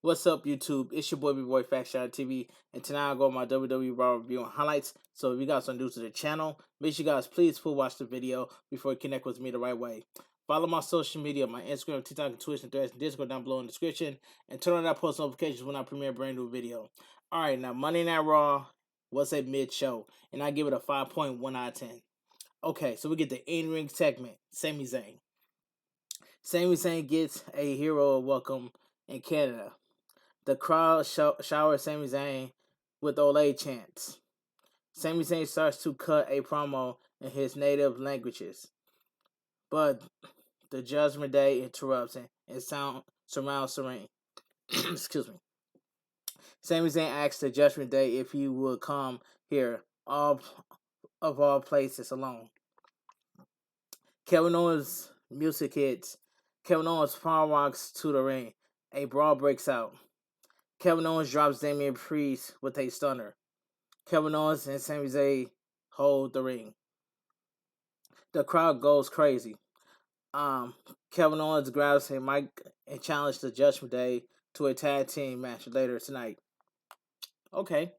What's up, YouTube? It's your boy Bigboyfactsjonnytv, and tonight I'll go my WWE Raw review and highlights. So if you guys are new to the channel, make sure you guys please full watch the video before you connect with me the right way. Follow my social media, my Instagram, TikTok, and Twitch, and Threads, and Discord down below in the description, and turn on that post notifications when I premiere a brand new video. Alright, now Monday Night Raw was a mid-show, and I give it a 5.1 out of 10. Okay, so we get the in-ring segment, Sami Zayn. Sami Zayn gets a hero welcome in Canada. The crowd showers Sami Zayn with Olay chants. Sami Zayn starts to cut a promo in his native languages, but the Judgment Day interrupts and surrounds the ring. Excuse me. Sami Zayn asks the Judgment Day if he would come here, all places, alone. Kevin Owens' music hits. Kevin Owens power walks to the ring. A brawl breaks out. Kevin Owens drops Damian Priest with a stunner. Kevin Owens and Sami Zayn hold the ring. The crowd goes crazy. Kevin Owens grabs a mic and challenges the Judgment Day to a tag team match later tonight. Okay.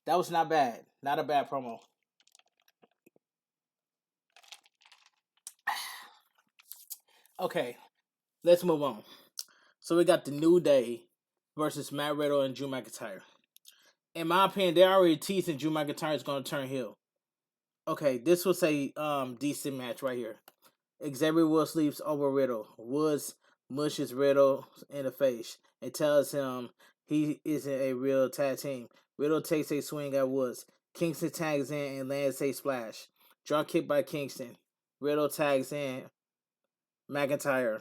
That was not bad. Not a bad promo. Okay, let's move on. So we got the New Day versus Matt Riddle and Drew McIntyre. In my opinion, they're already teasing Drew McIntyre is going to turn heel. Okay, this was a decent match right here. Xavier Woods leaps over Riddle. Woods mushes Riddle in the face and tells him he isn't a real tag team. Riddle takes a swing at Woods. Kingston tags in and lands a splash. Drop kick by Kingston. Riddle tags in McIntyre.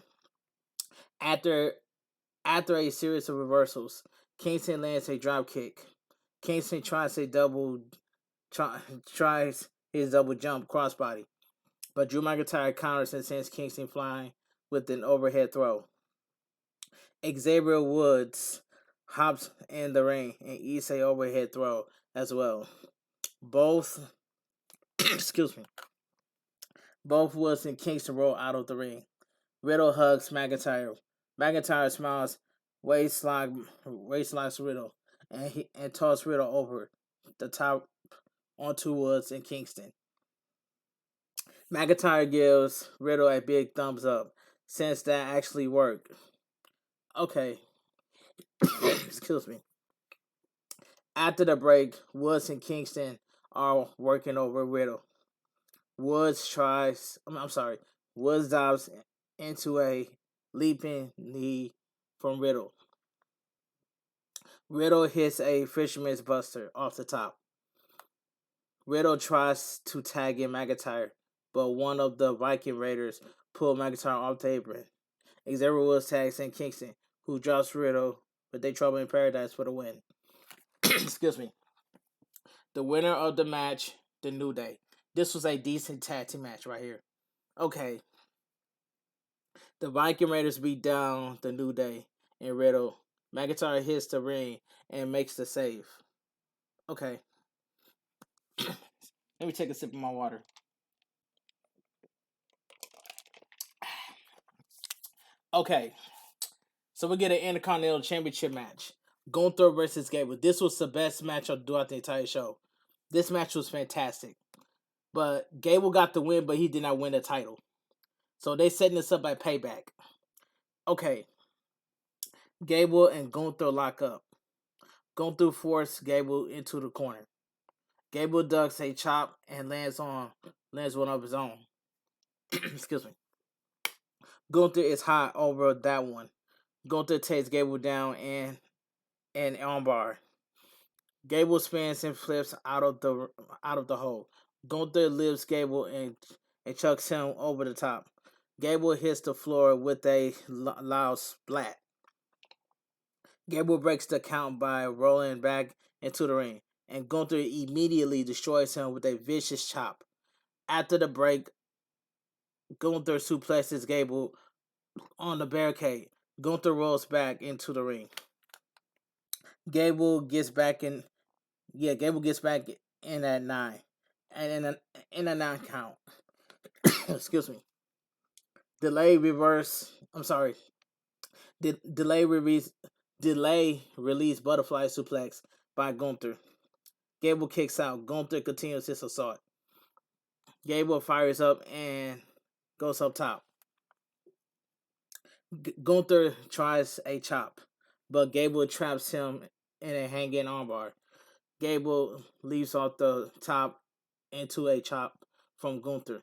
After a series of reversals, Kingston lands a drop kick. Kingston tries his double jump crossbody, but Drew McIntyre counters and sends Kingston flying with an overhead throw. Xavier Woods hops in the ring and eats a overhead throw as well. Both both Woods and Kingston roll out of the ring. Riddle hugs McIntyre. McIntyre smiles, waist locks Riddle, and tosses Riddle over the top onto Woods and Kingston. McIntyre gives Riddle a big thumbs up, since that actually worked. Okay. Excuse me. After the break, Woods and Kingston are working over Riddle. Woods dives into a leaping knee from Riddle. Riddle hits a fisherman's buster off the top. Riddle tries to tag in McIntyre, but one of the Viking Raiders pulled McIntyre off the apron. Xavier Woods tags in Kingston, who drops Riddle with a Trouble in Paradise for the win. Excuse me. The winner of the match, the New Day. This was a decent tag team match right here. Okay. The Viking Raiders beat down the New Day and Riddle. McIntyre hits the ring and makes the save. Okay. Let me take a sip of my water. Okay. So we get an Intercontinental Championship match. Gunther versus Gable. This was the best match throughout the entire show. This match was fantastic. But Gable got the win, but he did not win the title. So they setting this up at Payback. Okay. Gable and Gunther lock up. Gunther forces Gable into the corner. Gable ducks a chop and lands one of his own. Excuse me. Gunther is hot over that one. Gunther takes Gable down and an armbar. Gable spins and flips out of the hole. Gunther lifts Gable and chucks him over the top. Gable hits the floor with a loud splat. Gable breaks the count by rolling back into the ring, and Gunther immediately destroys him with a vicious chop. After the break, Gunther suplexes Gable on the barricade. Gunther rolls back into the ring. Gable gets back in at 9. And in a 9 count. Excuse me. Delay release butterfly suplex by Gunther. Gable kicks out. Gunther continues his assault. Gable fires up and goes up top. Gunther tries a chop, but Gable traps him in a hanging armbar. Gable leaps off the top into a chop from Gunther.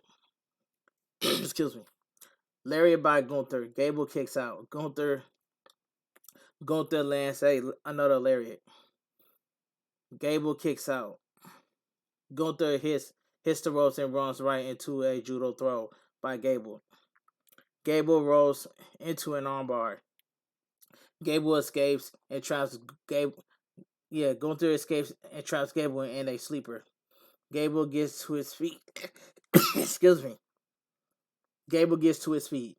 Excuse me. Lariat by Gunther. Gable kicks out. Gunther lands another lariat. Gable kicks out. Gunther hits the ropes and runs right into a judo throw by Gable. Gable rolls into an armbar. Gable escapes and traps Gable. Yeah, Gunther escapes and traps Gable in a sleeper. Gable gets to his feet. Excuse me. Gable gets to his feet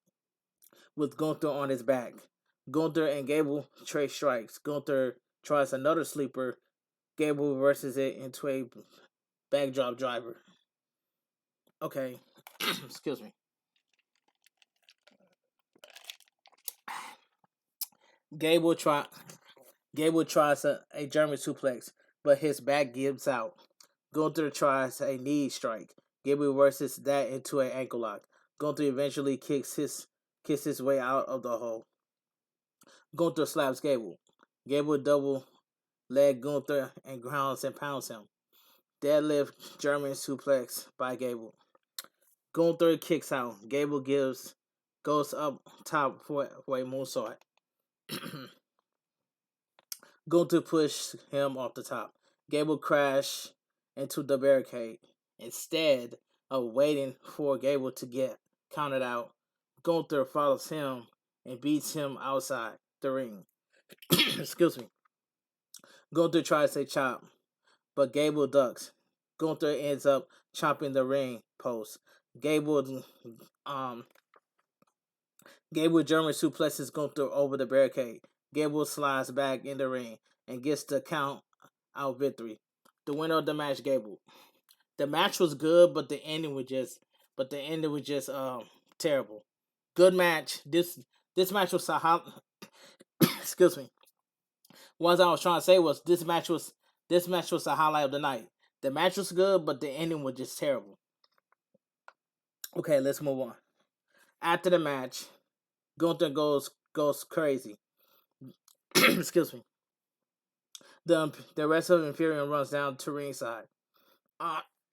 with Gunther on his back. Gunther and Gable trade strikes. Gunther tries another sleeper. Gable reverses it into a backdrop driver. Okay. Excuse me. Gable tries a German suplex, but his back gives out. Gunther tries a knee strike. Gable reverses that into an ankle lock. Gunther eventually kicks his way out of the hole. Gunther slaps Gable. Gable double leg Gunther and grounds and pounds him. Deadlift German suplex by Gable. Gunther kicks out. Gable goes up top for a moonsault. Gunther pushed him off the top. Gable crashed into the barricade. Instead of waiting for Gable to get counted out, Gunther follows him and beats him outside the ring. Excuse me. Gunther tries a chop, but Gable ducks. Gunther ends up chopping the ring post. Gable German suplexes Gunther over the barricade. Gable slides back in the ring and gets the count out victory. The winner of the match, Gable. The match was good, but the ending was just terrible. Good match. This match was a excuse me. What I was trying to say was this match was a highlight of the night. The match was good, but the ending was just terrible. Okay, let's move on. After the match, Gunther goes crazy. Excuse me. The rest of Imperium runs down to ringside.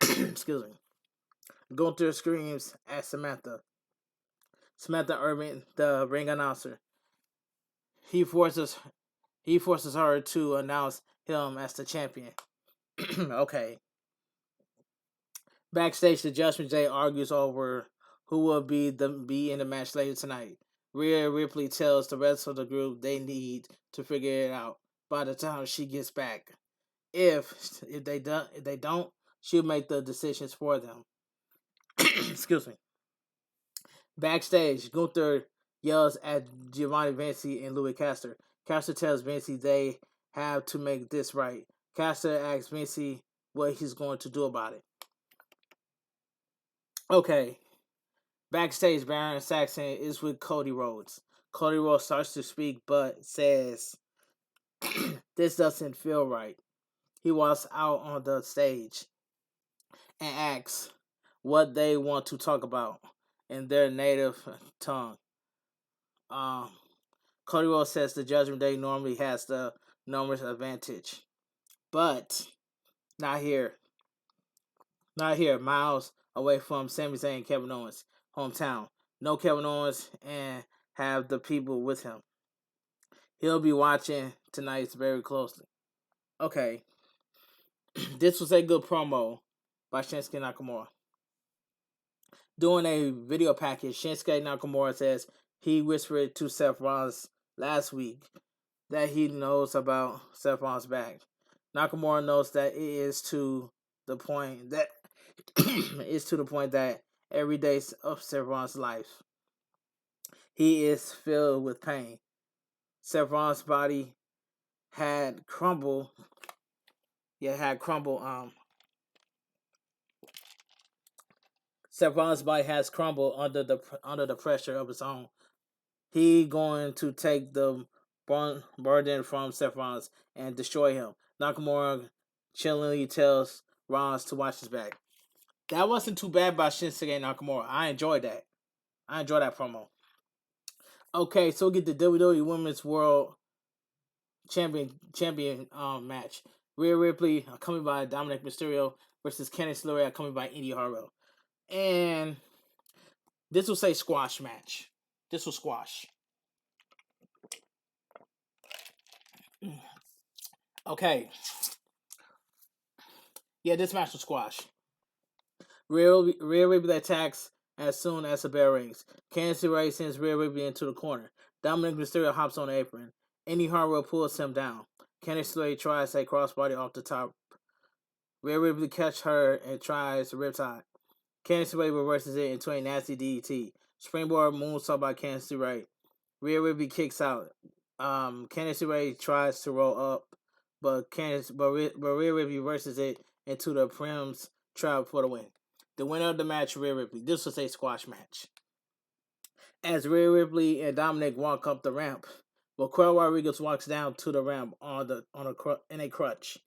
Excuse me. Gunther screams at Samantha. Samantha Urban, the ring announcer. He forces her to announce him as the champion. Okay. Backstage, the Judgment Day argues over who will be in the match later tonight. Rhea Ripley tells the rest of the group they need to figure it out by the time she gets back. If they don't, she'll make the decisions for them. Excuse me. Backstage, Gunther yells at Giovanni Vinci and Louis Castor. Castor tells Vinci they have to make this right. Castor asks Vinci what he's going to do about it. Okay. Backstage, Baron Saxon is with Cody Rhodes. Cody Rhodes starts to speak, but says, this doesn't feel right. He walks out on the stage and asks what they want to talk about in their native tongue. Cody Rhodes says the Judgment Day normally has the numbers advantage, but not here. Not here. Miles away from Sami Zayn and Kevin Owens' hometown. No Kevin Owens and have the people with him. He'll be watching tonight very closely. Okay. This was a good promo by Shinsuke Nakamura. During a video package, Shinsuke Nakamura says he whispered to Seth Rollins last week that he knows about Seth Rollins' back. Nakamura knows that it is to the point that every day of Seth Rollins' life, he is filled with pain. Seth Rollins' body had crumbled. Seth Rollins' body has crumbled under the pressure of his own. He going to take the burden from Seth Rollins and destroy him. Nakamura chillingly tells Rollins to watch his back. That wasn't too bad by Shinsuke Nakamura. I enjoyed that. I enjoyed that promo. Okay, so we get the WWE Women's World Champion match. Rhea Ripley accompanied by Dominic Mysterio versus Candice LeRae accompanied by Indy Hartwell. And this will say squash match. This was squash. Okay. Yeah, this match was squash. Rhea Ripley attacks as soon as the bell rings. Candice LeRae sends Rhea Ripley into the corner. Dominic Mysterio hops on the apron. Indy Hartwell pulls him down. Candice LeRae tries a crossbody off the top. Rhea Ripley catches her and tries the riptide. Candice LeRae reverses it into a nasty DDT. Springboard moonsault by Candice LeRae. Rhea Ripley kicks out. Candice LeRae tries to roll up, but Rhea Ripley reverses it into the Prim's trap for the win. The winner of the match, Rhea Ripley. This was a squash match. As Rhea Ripley and Dominic walk up the ramp, Raquel Rodriguez walks down to the ramp in a crutch.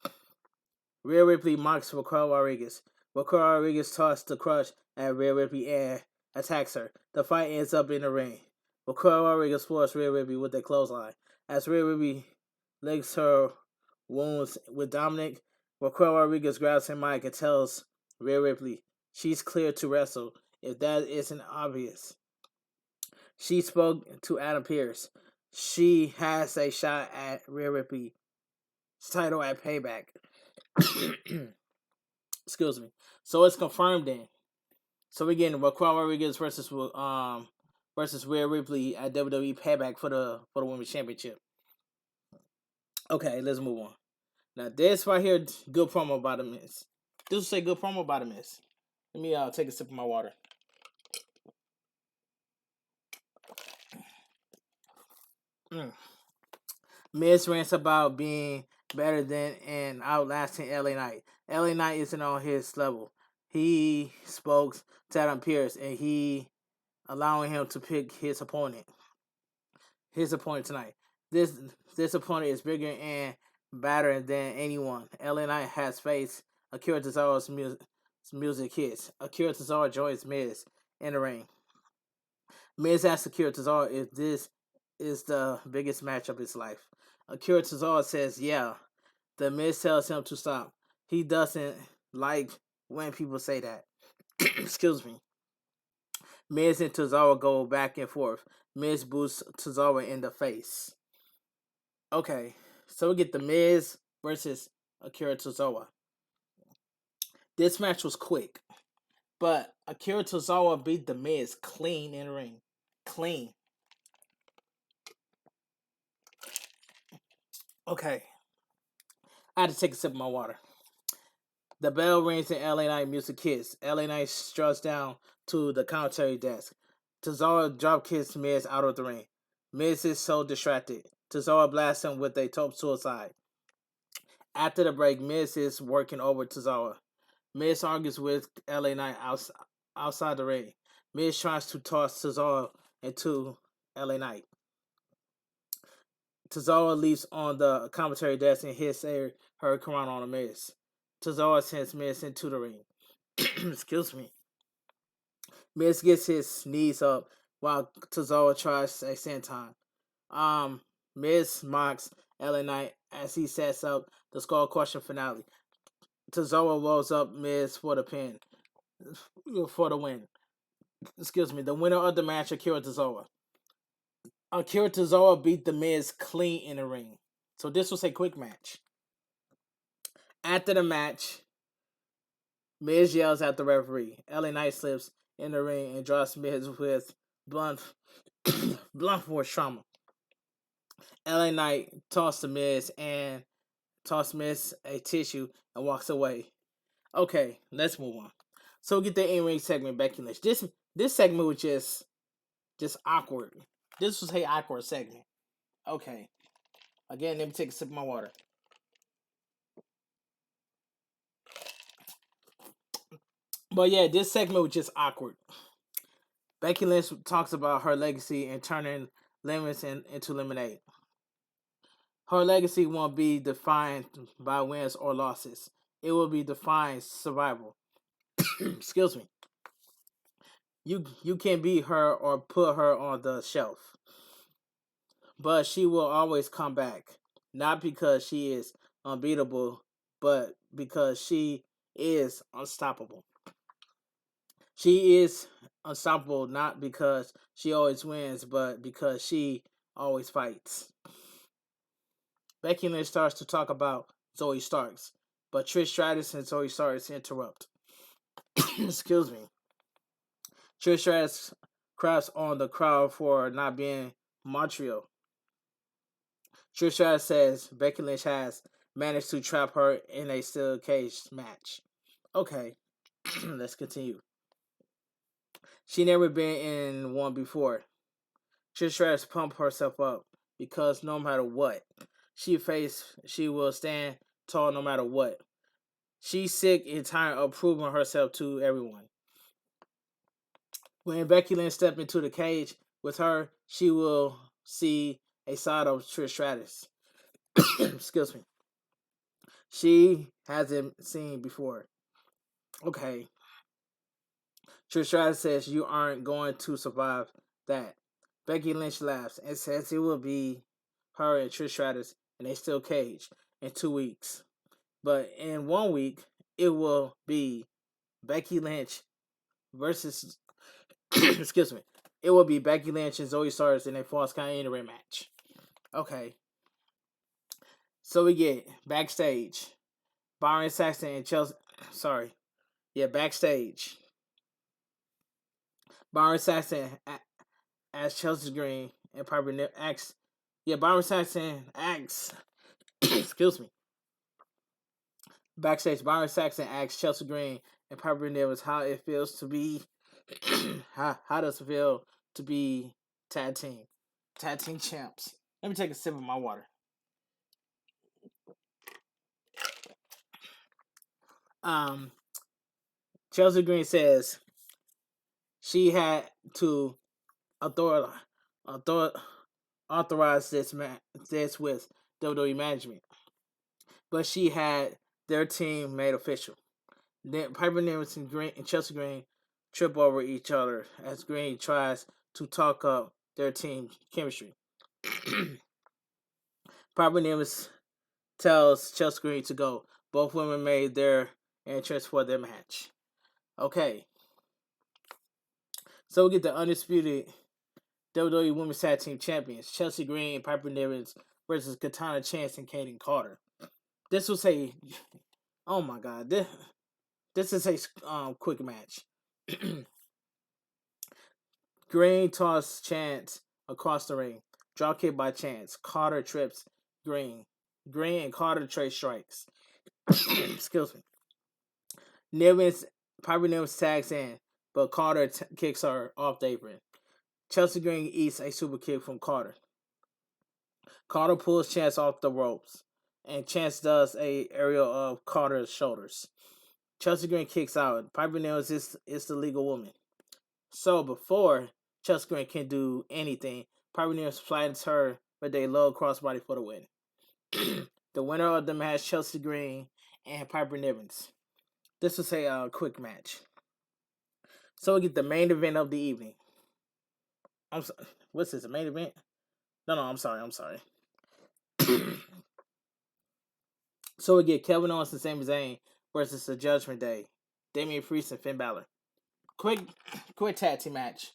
Rhea Ripley mocks Raquel Rodriguez. Raquel Rodriguez tosses the crutch at Rhea Ripley and attacks her. The fight ends up in the ring. Raquel Rodriguez supports Rhea Ripley with a clothesline. As Rhea Ripley licks her wounds with Dominic, Raquel Rodriguez grabs her mic and tells Rhea Ripley she's clear to wrestle if that isn't obvious. She spoke to Adam Pearce. She has a shot at Rhea Ripley's title at Payback. Excuse me. So it's confirmed then. So we're getting Raquel Rodriguez versus Rhea Ripley at WWE Payback for the Women's Championship. Okay, let's move on. Now this right here, good promo by the Miz. This will say good promo by the Miz. Let me take a sip of my water. Miz rants about being better than and outlasting LA Knight. LA Knight isn't on his level. He spoke to Adam Pearce and he allowing him to pick his opponent. His opponent tonight. This opponent is bigger and badder than anyone. LA Knight has faced Akira Tozawa's music hits. Akira Tozawa joins Miz in the ring. Miz asks Akira Tozawa if this is the biggest match of his life. Akira Tozawa says, yeah. The Miz tells him to stop. He doesn't like when people say that. Excuse me. Miz and Tozawa go back and forth. Miz boosts Tozawa in the face. Okay, so we get the Miz versus Akira Tozawa. This match was quick, but Akira Tozawa beat the Miz clean in the ring. Clean. Okay. I had to take a sip of my water. The bell rings and LA Knight music hits. LA Knight struts down to the commentary desk. Tozawa drop kicks Miz out of the ring. Miz is so distracted. Tozawa blasts him with a top suicide. After the break, Miz is working over Tozawa. Miz argues with LA Knight outside the ring. Miz tries to toss Tozawa into LA Knight. Tozawa leaps on the commentary desk and hits a hurricanrana on the Miz. Tozawa sends Miz into the ring. Excuse me. Miz gets his knees up while Tozawa tries a senton. Miz mocks LA Knight as he sets up the Skull Crushing finale. Tozawa rolls up Miz for the pin. For the win. Excuse me. The winner of the match, Akira Tozawa. Akira Tozawa beat the Miz clean in the ring. So this was a quick match. After the match, Miz yells at the referee. LA Knight slips in the ring and drops Miz with blunt force trauma. LA Knight tosses the Miz and tosses Miz a tissue and walks away. Okay, let's move on. So we get the in-ring segment, Becky Lynch. This segment was just awkward. This was an awkward segment. Okay. Again, let me take a sip of my water. But yeah, this segment was just awkward. Becky Lynch talks about her legacy and turning limits and to eliminate. Her legacy won't be defined by wins or losses. It will be defined survival. Excuse me. You can beat her or put her on the shelf, but she will always come back. Not because she is unbeatable, but because she is unstoppable. She is unstoppable not because she always wins, but because she always fights. Becky Lynch starts to talk about Zoe Starks, but Trish Stratus and Zoe Starks interrupt. Excuse me. Trish Stratus craps on the crowd for not being Montreal. Trish Stratus says Becky Lynch has managed to trap her in a steel cage match. Okay, let's continue. She never been in one before. Trish Stratus pump herself up because no matter what she will stand tall no matter what. She's sick and tired of proving herself to everyone. When Becky Lynch steps into the cage with her, she will see a side of Trish Stratus. Excuse me. She hasn't seen before. Okay. Trish Stratus says you aren't going to survive that. Becky Lynch laughs and says it will be her and Trish Stratus in a steel cage in 2 weeks. But in 1 week, it will be Becky Lynch versus excuse me. It will be Becky Lynch and Zoe Starks in a false count anywhere match. Okay. So we get backstage. Byron Saxton and Chelsea. Sorry. Yeah, backstage. Byron Saxton as Chelsea Green and Piper Niven asks. Yeah, Byron Saxton asks. Excuse me. Backstage, Byron Saxton asks Chelsea Green and Piper Niven how it feels to be. how does it feel to be tag team champs? Let me take a sip of my water. Um, Chelsea Green says she had to author, author, authorize this with WWE management, but she had their team made official. Then Piper Niven and Chelsea Green trip over each other as Green tries to talk up their team chemistry. Piper Niven tells Chelsea Green to go. Both women made their entrance for their match. Okay. So we get the undisputed WWE Women's Tag Team Champions, Chelsea Green and Piper Niven versus Katana Chance and Kaden Carter. This was a, oh my god, this is a quick match. Green toss Chance across the ring. Drop kick by Chance. Carter trips Green. Green and Carter trade strikes. Excuse me. Piper Niven tags in, but Carter kicks her off the apron. Chelsea Green eats a super kick from Carter. Carter pulls Chance off the ropes, and Chance does a aerial of Carter's shoulders. Chelsea Green kicks out. Piper Niven is the legal woman. So before Chelsea Green can do anything, Piper Niven flattens her with a low crossbody for the win. The winner of the match, Chelsea Green and Piper Niven. This was a quick match. So we get the main event of the evening. What's this? The main event? No, I'm sorry. So we get Kevin Owens and Sami Zayn versus the Judgment Day, Damian Priest and Finn Balor. Quick tag team match.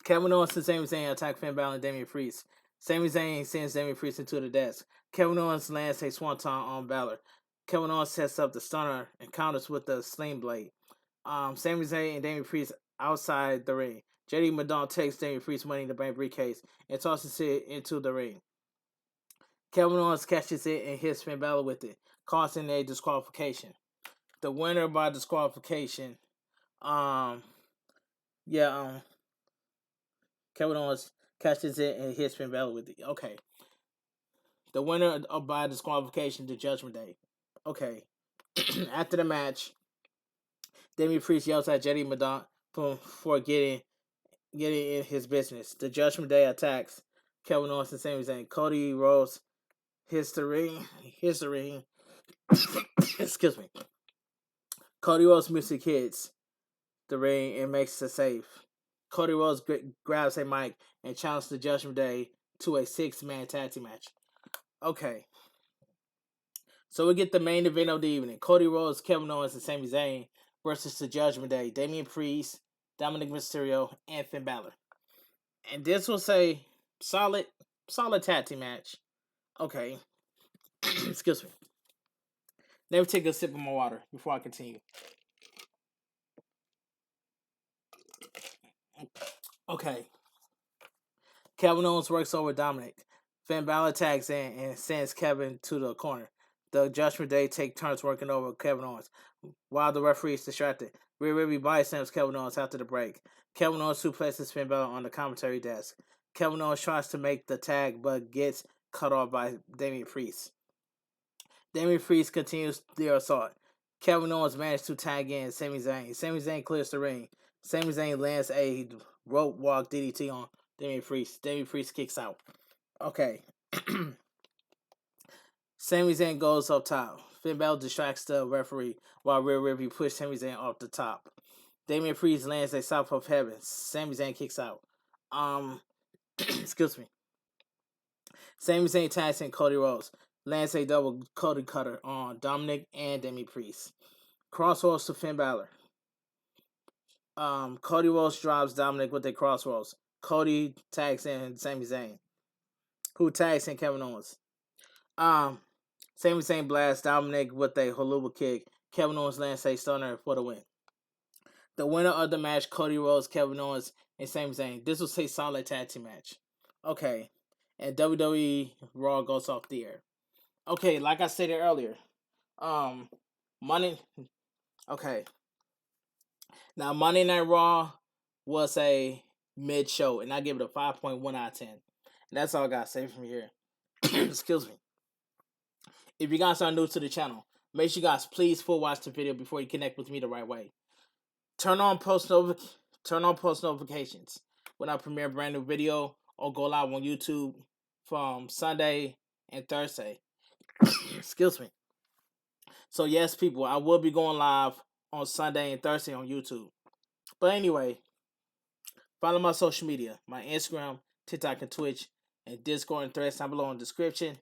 Kevin Owens and Sami Zayn attack Finn Balor and Damian Priest. Sami Zayn sends Damian Priest into the desk. Kevin Owens lands a swanton on Balor. Kevin Owens sets up the stunner and counters with the sling blade. Sami Zayn and Damian Priest outside the ring. JD Madonna takes Damian Priest's Money in the Bank briefcase and tosses it into the ring. Kevin Owens catches it and hits Finn Balor with it, causing a disqualification. The winner by disqualification, Kevin Owens catches it and hits Finn Balor with it. Okay. The winner by disqualification, the Judgment Day. Okay. After the match, Damian Priest yells at JD for getting in his business. The Judgment Day attacks Kevin Owens and Sami Zayn. Cody Rhodes hits the ring. Excuse me. Cody Rhodes music hits the ring and makes the save. Cody Rhodes grabs a mic and challenges the Judgment Day to a 6-man tag team match. Okay. So we get the main event of the evening. Cody Rhodes, Kevin Owens, and Sami Zayn versus the Judgment Day. Damian Priest, Dominic Mysterio, and Finn Balor. And this was a solid tag team match. Okay. Excuse me. Let me take a sip of my water before I continue. Okay. Kevin Owens works over Dominic. Finn Balor tags in and sends Kevin to the corner. The Judgment Day take turns working over Kevin Owens while the referee is distracted. Rhea Ripley body slams Kevin Owens after the break. Kevin Owens suplexes Finn Balor on the commentary desk. Kevin Owens tries to make the tag but gets cut off by Damian Priest. Damian Priest continues the assault. Kevin Owens managed to tag in Sami Zayn. Sami Zayn clears the ring. Sami Zayn lands a rope walk DDT on Damian Priest. Damian Priest kicks out. Okay. Sami Zayn goes up top. Finn Balor distracts the referee while Rhea Ripley pushes Sami Zayn off the top. Damian Priest lands a South of Heaven. Sami Zayn kicks out. Excuse me. Sami Zayn tags in Cody Rhodes. Lands a double Cody cutter on Dominic and Damian Priest. Crossroads to Finn Balor. Cody Rhodes drives Dominic with a crossroads. Cody tags in Sami Zayn, who tags in Kevin Owens. Sami Zayn blasts Dominic with a haluva kick. Kevin Owens lands a stunner for the win. The winner of the match, Cody Rhodes, Kevin Owens, and Sami Zayn. This was a solid tag team match. Okay. And WWE Raw goes off the air. Okay, like I stated earlier, Monday. Okay. Now, Monday Night Raw was a mid show, and I give it a 5.1 out of 10. And that's all I got to say from here. Excuse me. If you guys are new to the channel, make sure you guys please full watch the video before you connect with me the right way. Turn on post notifications when I premiere a brand new video or go live on YouTube from Sunday and Thursday. Excuse me. So yes, people, I will be going live on Sunday and Thursday on YouTube. But anyway, follow my social media, my Instagram, TikTok, and Twitch, and Discord and Threads down below in the description.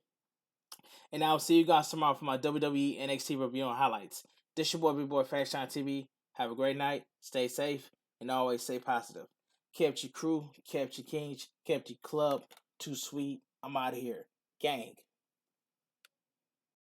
And I'll see you guys tomorrow for my WWE NXT review and highlights. This is your boy, Bigboyfactsjonnytv. Have a great night, stay safe, and always stay positive. Kept your crew, kept your kings, kept your club. Too sweet. I'm out of here. Gang.